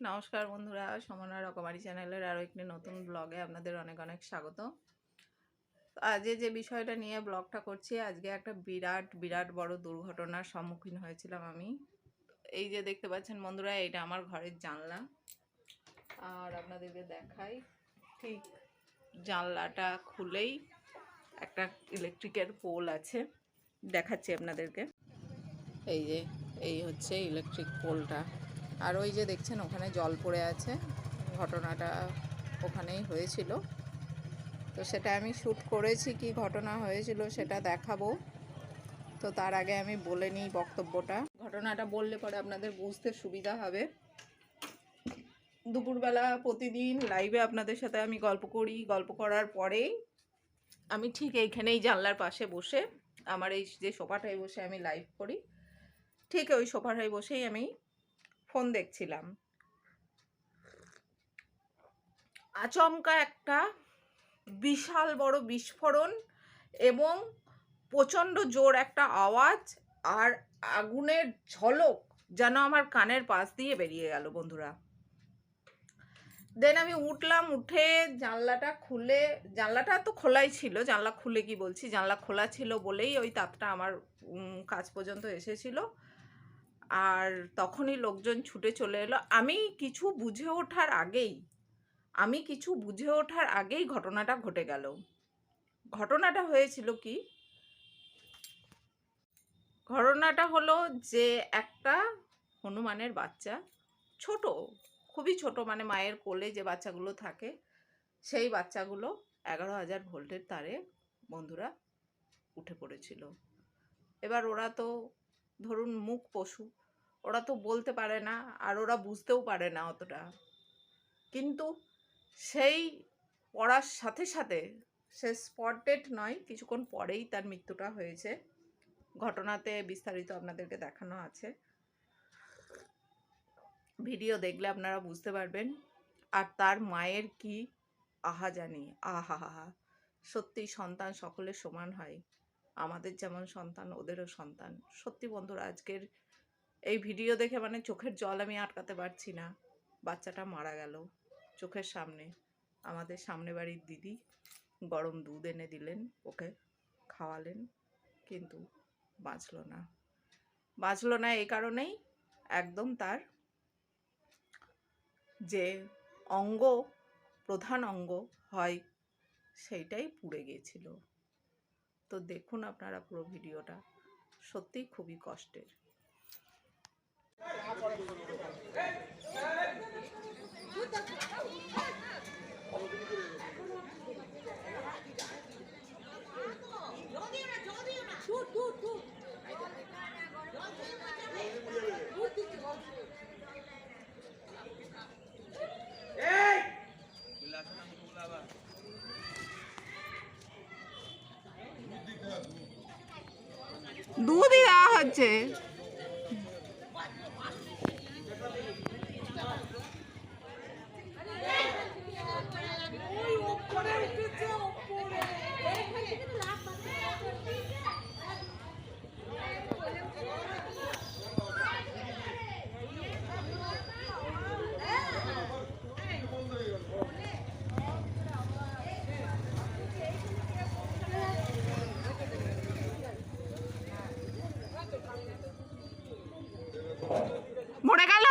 নমস্কার বন্ধুরা, সমনা রকমারি চ্যানেলের আরও একটি নতুন ব্লগে আপনাদের অনেক অনেক স্বাগত। আজকে যে বিষয়টা নিয়ে ব্লগটা করছি, আজকে একটা বিরাট বড় দুর্ঘটনার সম্মুখীন হয়েছিলাম আমি। এই যে দেখতে পাচ্ছেন বন্ধুরা, এইটা আমার ঘরের জানলা। আর আপনাদেরকে দেখাই, ঠিক জানলাটা খুলেই একটা ইলেকট্রিকের পোল আছে, দেখাচ্ছি আপনাদেরকে। এই হচ্ছে ইলেকট্রিক পোলটা। আর ওই যে দেখছেন ওখানে জল পড়ে আছে, ঘটনাটা ওখানেই হয়েছিল। তো সেটা আমি শ্যুট করেছি, কি ঘটনা হয়েছিল সেটা দেখাবো। তো তার আগে আমি বলে নিই বক্তব্যটা। ঘটনাটা বললে পরে আপনাদের বুঝতে সুবিধা হবে। দুপুরবেলা প্রতিদিন লাইভে আপনাদের সাথে আমি গল্প করি, গল্প করার পরেই আমি ঠিক এইখানেই জানলার পাশে বসে, আমার এই যে সোফাটায় বসে আমি লাইভ করি, ঠিক ওই সোফাটায় বসেই আমি ফোন দেখছিলাম। আচমকা একটা বিশাল বড় বিস্ফোরণ এবং প্রচণ্ড জোর একটা আওয়াজ আর আগুনের ঝলক যেন আমার কানের পাশ দিয়ে বেরিয়ে গেল বন্ধুরা। দেন আমি উঠলাম, উঠে জানলাটা খুলে, জানলাটা তো খোলাই ছিল, জানলা খুলে কি বলছি, জানলা খোলা ছিল বলেই ওই তাপটা আমার কাছ পর্যন্ত এসেছিল। আর তখনই লোকজন ছুটে চলে এলো। আমি কিছু বুঝে ওঠার আগেই ঘটনাটা ঘটে গেল। ঘটনাটা হয়েছিল কি, ঘটনাটা হলো যে একটা হনুমানের বাচ্চা, ছোট, খুবই ছোট, মানে মায়ের কোলে যে বাচ্চাগুলো থাকে সেই বাচ্চাগুলো 11,000 ভোল্টের তারে বন্ধুরা উঠে পড়েছিল। এবার ওরা তো ধরুন মুখ পশু, ওরা তো বলতে পারে না, আর ওরা বুঝতেও পারে না অতটা। কিন্তু সেই পড়ার সাথে সাথে সে স্পট ডেড নয়, কিছুক্ষণ পরেই তার মৃত্যুটা হয়েছে। ঘটনাতে বিস্তারিত আপনাদেরকে দেখানো আছে, ভিডিও দেখলে আপনারা বুঝতে পারবেন। আর তার মায়ের কি আহাজানি, আহা, সত্যি সন্তান সকলের সমান হয়, আমাদের যেমন সন্তান ওদেরও সন্তান। সত্যি বন্ধুরা, আজকের এই ভিডিও দেখে মানে চোখের জল আমি আটকাতে পারছি না। বাচ্চাটা মারা গেল চোখের সামনে। আমাদের সামনে বাড়ির দিদি গরম দুধ এনে দিলেন, ওকে খাওয়ালেন, কিন্তু বাঁচল না এই কারণেই একদম তার যে অঙ্গ, প্রধান অঙ্গ হয়, সেইটাই পুড়ে গিয়েছিল। তো দেখুন আপনারা পুরো ভিডিওটা, সত্যিই খুবই কষ্টের। দুধই দেওয়া হচ্ছে। মরে গেল।